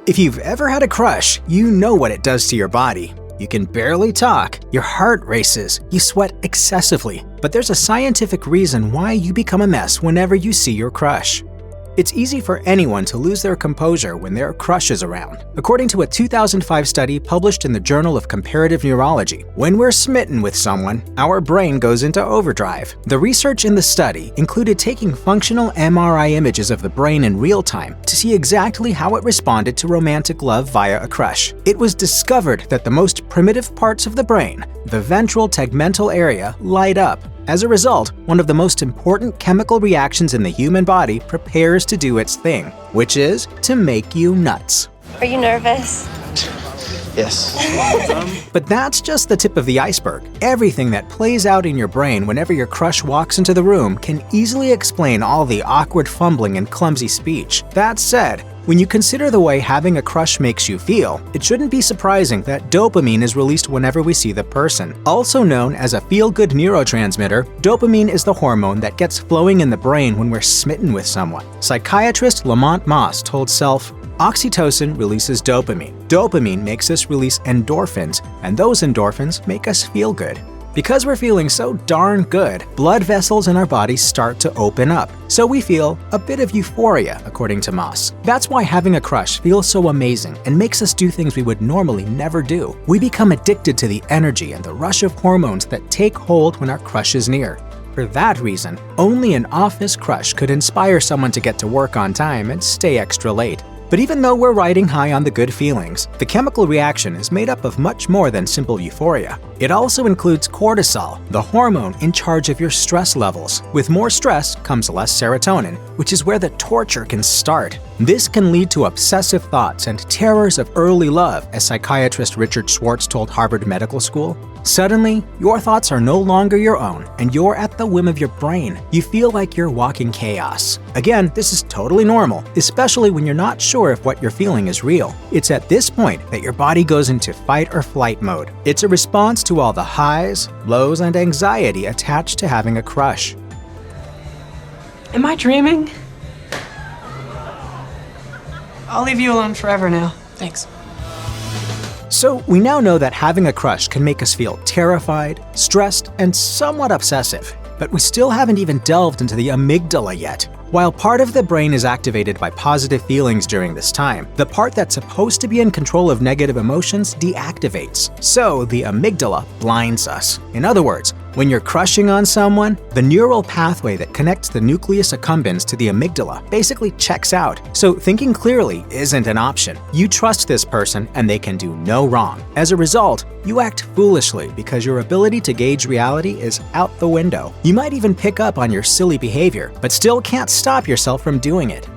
If you've ever had a crush, you know what it does to your body. You can barely talk, your heart races, you sweat excessively, but there's a scientific reason why you become a mess whenever you see your crush. It's easy for anyone to lose their composure when their crush is around. According to a 2005 study published in the Journal of Comparative Neurology, when we're smitten with someone, our brain goes into overdrive. The research in the study included taking functional MRI images of the brain in real time to see exactly how it responded to romantic love via a crush. It was discovered that the most primitive parts of the brain, the ventral tegmental area, light up. As a result, one of the most important chemical reactions in the human body prepares to do its thing, which is to make you nuts. Are you nervous? Yes. But that's just the tip of the iceberg. Everything that plays out in your brain whenever your crush walks into the room can easily explain all the awkward fumbling and clumsy speech. That said, when you consider the way having a crush makes you feel, it shouldn't be surprising that dopamine is released whenever we see the person. Also known as a feel-good neurotransmitter, dopamine is the hormone that gets flowing in the brain when we're smitten with someone. Psychiatrist Lamont Moss told Self, "Oxytocin releases dopamine. Dopamine makes us release endorphins, and those endorphins make us feel good. Because we're feeling so darn good, blood vessels in our bodies start to open up, so we feel a bit of euphoria," according to Moss. That's why having a crush feels so amazing and makes us do things we would normally never do. We become addicted to the energy and the rush of hormones that take hold when our crush is near. For that reason, only an office crush could inspire someone to get to work on time and stay extra late. But even though we're riding high on the good feelings, the chemical reaction is made up of much more than simple euphoria. It also includes cortisol, the hormone in charge of your stress levels. With more stress comes less serotonin, which is where the torture can start. This can lead to obsessive thoughts and terrors of early love, as psychiatrist Richard Schwartz told Harvard Medical School. Suddenly, your thoughts are no longer your own, and you're at the whim of your brain. You feel like you're walking chaos. Again, this is totally normal, especially when you're not sure if what you're feeling is real. It's at this point that your body goes into fight or flight mode. It's a response to all the highs, lows, and anxiety attached to having a crush. Am I dreaming? I'll leave you alone forever now. Thanks. So we now know that having a crush can make us feel terrified, stressed, and somewhat obsessive. But we still haven't even delved into the amygdala yet. While part of the brain is activated by positive feelings during this time, the part that's supposed to be in control of negative emotions deactivates. So the amygdala blinds us. In other words, when you're crushing on someone, the neural pathway that connects the nucleus accumbens to the amygdala basically checks out. So thinking clearly isn't an option. You trust this person and they can do no wrong. As a result, you act foolishly because your ability to gauge reality is out the window. You might even pick up on your silly behavior, but still can't stop yourself from doing it.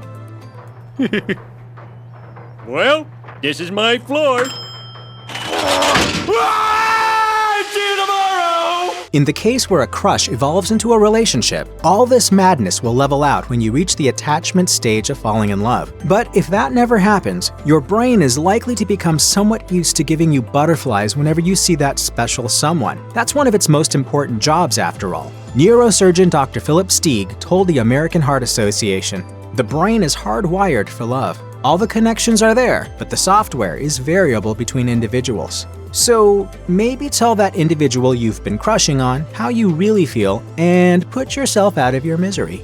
Well, this is my floor. See you tomorrow! In the case where a crush evolves into a relationship, all this madness will level out when you reach the attachment stage of falling in love. But if that never happens, your brain is likely to become somewhat used to giving you butterflies whenever you see that special someone. That's one of its most important jobs, after all. Neurosurgeon Dr. Philip Steig told the American Heart Association, "The brain is hardwired for love. All the connections are there, but the software is variable between individuals." So maybe tell that individual you've been crushing on how you really feel and put yourself out of your misery.